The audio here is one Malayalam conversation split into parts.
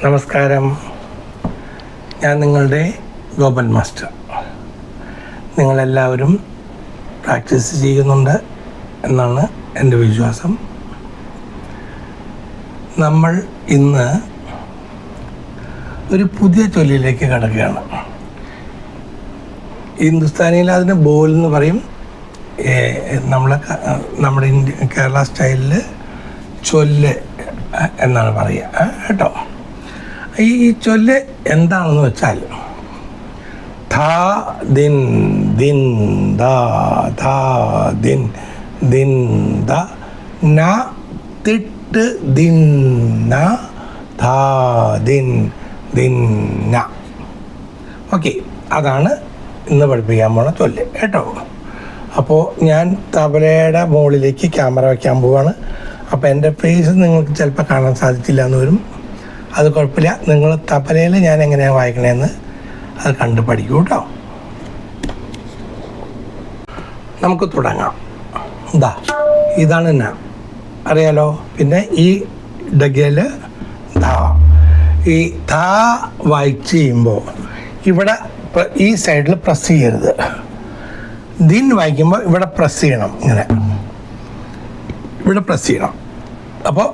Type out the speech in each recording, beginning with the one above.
നമസ്കാരം, ഞാൻ നിങ്ങളുടെ ഗോപൻ മാസ്റ്റർ. നിങ്ങളെല്ലാവരും പ്രാക്ടീസ് ചെയ്യുന്നുണ്ട് എന്നാണ് എൻ്റെ വിശ്വാസം. നമ്മൾ ഇന്ന് ഒരു പുതിയ ചൊല്ലിലേക്ക് കടക്കുകയാണ്. ഹിന്ദുസ്ഥാനിയിൽ അതിന് ബോൽ എന്ന് പറയും. നമ്മുടെ കേരള സ്റ്റൈലിൽ ചൊല്ല് എന്നാണ് പറയുക കേട്ടോ. ഈ ചൊല്ല് എന്താണെന്ന് വെച്ചാൽ ധാ ദിൻ ദിൻ ദാ ധാ ദിൻ ദിൻ ദ ന തിട്ട് ദിൻ ന ധാ ദിൻ ദിൻ ന. ഓക്കെ, അതാണ് ഇന്ന് പഠിപ്പിക്കാൻ പോണ ചൊല്ല് കേട്ടോ. അപ്പോൾ ഞാൻ തബലയുടെ മുകളിലേക്ക് ക്യാമറ വയ്ക്കാൻ പോവാണ്. അപ്പോൾ എൻ്റെ ഫേസ് നിങ്ങൾക്ക് ചിലപ്പോൾ കാണാൻ സാധിച്ചില്ല എന്ന് വരും. അത് കുഴപ്പമില്ല, നിങ്ങൾ തബലയിൽ ഞാൻ എങ്ങനെയാണ് വായിക്കണേന്ന് അത് കണ്ട് പഠിക്കൂ കേട്ടോ. നമുക്ക് തുടങ്ങാം. ഇതാണ് ന, അറിയാലോ. പിന്നെ ഈ ഡഗയിൽ ധാ. ഈ ധാ വായിച്ച് ചെയ്യുമ്പോൾ ഇവിടെ ഈ സൈഡിൽ പ്രസ് ചെയ്യരുത്. ദിൻ വായിക്കുമ്പോൾ ഇവിടെ പ്രസ് ചെയ്യണം, ഇങ്ങനെ ഇവിടെ പ്രസ് ചെയ്യണം. അപ്പോൾ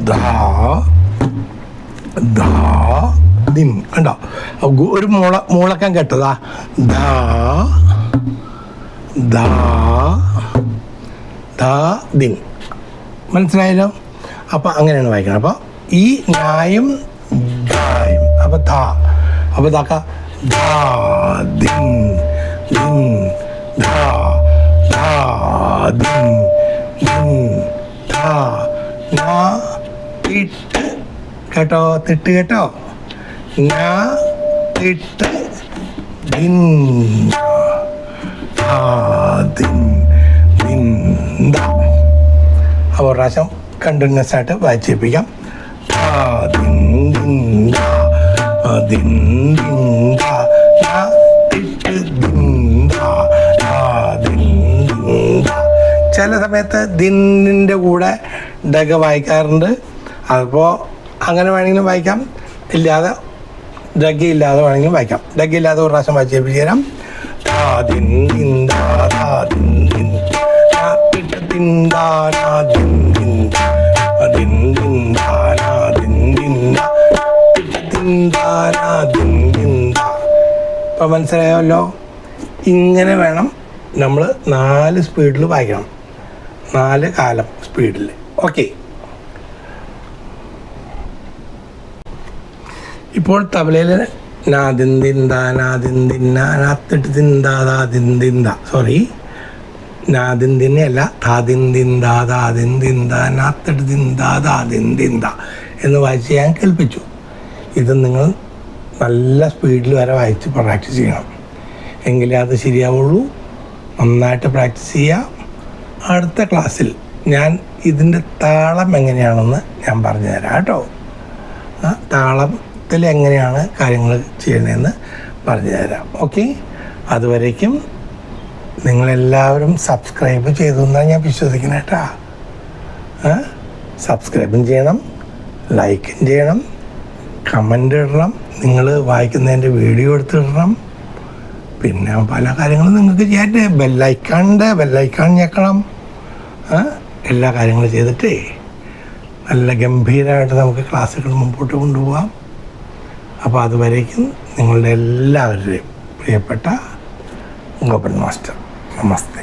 ധാ ധാ ദിൻ കണ്ടോ, ഒരു മൂളക്കം കേട്ടതാ. ധാ ധാ ധാ ദിൻ, മനസ്സിലായല്ലോ. അപ്പോൾ അങ്ങനെയാണ് വായിക്കണം. അപ്പോൾ ഈ ഞായും ധായും, അപ്പോൾ ധാ, അപ്പോൾ ധാക്ക ധാ ദിൻ ദിൻ ധാ ധാ ദിൻ ദിൻ ധാ നാ തിട്ട് കേട്ടോ, തിട്ട് കേട്ടോ. നാ തിട്ട് ദിൻ ധാ ദിൻ ദിൻ ധാ. അപ്പോൾ ഒരു പ്രാവശ്യം കണ്ടിന്യൂസ് ആയിട്ട് വായിച്ചേൽപ്പിക്കാം. ധാ ദിൻ ദിൻ ധാ ദിൻ ദിൻ ധാ നാ തിട്ട് ദിൻ ധാ ധാ ദിൻ ദിൻ ധാ. ചില സമയത്ത് ദിന്നിൻ്റെ കൂടെ ഡഗ വായിക്കാറുണ്ട്. അപ്പോൾ അങ്ങനെ വേണമെങ്കിലും വായിക്കാം, ഇല്ലാതെ ഡഗയില്ലാതെ വേണമെങ്കിലും വായിക്കാം. ഡഗയില്ലാതെ ഒരു പ്രാവശ്യം വായിച്ചേൽപ്പിച്ച് തരാം. ധാ ദിൻ ദിൻ ധാ ധാ ദിൻ ദിൻ ധാ തിട്ട് ദിൻ ധാ നാ ദിൻ ദിൻ ദിൻ ദിൻ ധാ നാ ദിൻ ദിൻ ധാ തിട്ട് ദിൻ ധാ നാ ദിൻ ദിൻ ധാ. ഇപ്പം മനസ്സിലായല്ലോ. ഇങ്ങനെ വേണം നമ്മൾ 4 സ്പീഡിൽ വായിക്കണം, 4 കാലം സ്പീഡിൽ. ഓക്കെ, ഇപ്പോൾ തബലയിൽ നാ ദിൻ ദിൻ ദാ നാ ദിൻ ദിൻ നാ തിട്ട് ദിൻ ദാ ദാ ദിൻ ദിൻ ദാ, സോറി, നാ ദിൻ ദിന്നെ അല്ല, ധാ ദിൻ ദിൻ ദാ ദാ ദിൻ ദിൻ ദാ നാ തിട്ട് ദിൻ ദാ ദാ ദിൻ ദിൻ ദാ എന്ന് വായിച്ച് ഞാൻ കേൾപ്പിച്ചു. ഇത് നിങ്ങൾ നല്ല സ്പീഡിൽ വരെ വായിച്ച് പ്രാക്ടീസ് ചെയ്യണം, എങ്കിലേ അത് ശരിയാവുള്ളൂ. നന്നായിട്ട് പ്രാക്ടീസ് ചെയ്യുക. അടുത്ത ക്ലാസ്സിൽ ഞാൻ ഇതിൻ്റെ താളം എങ്ങനെയാണെന്ന് ഞാൻ പറഞ്ഞു തരാം കേട്ടോ. താളത്തിൽ എങ്ങനെയാണ് കാര്യങ്ങൾ ചെയ്യണതെന്ന് പറഞ്ഞു തരാം. ഓക്കെ, അതുവരേക്കും നിങ്ങളെല്ലാവരും സബ്സ്ക്രൈബ് ചെയ്തു എന്നാണ് ഞാൻ വിശ്വസിക്കുന്നത് കേട്ടോ. സബ്സ്ക്രൈബും ചെയ്യണം, ലൈക്കും ചെയ്യണം, കമൻ്റ് ഇടണം, നിങ്ങൾ വായിക്കുന്നതിൻ്റെ വീഡിയോ എടുത്തിടണം. പിന്നെ പല കാര്യങ്ങളും നിങ്ങൾക്ക് ചെയ്യാൻ ബെല്ലൈക്കാൺ ഞെക്കണം. എല്ലാ കാര്യങ്ങളും ചെയ്തിട്ടേ നല്ല ഗംഭീരമായിട്ട് നമുക്ക് ക്ലാസ്സുകൾ മുമ്പോട്ട് കൊണ്ടുപോകാം. അപ്പോൾ അതുവരേക്കും നിങ്ങളുടെ എല്ലാവരുടെയും പ്രിയപ്പെട്ട ഗോപൻ മാസ്റ്റർ. നമസ്തേ.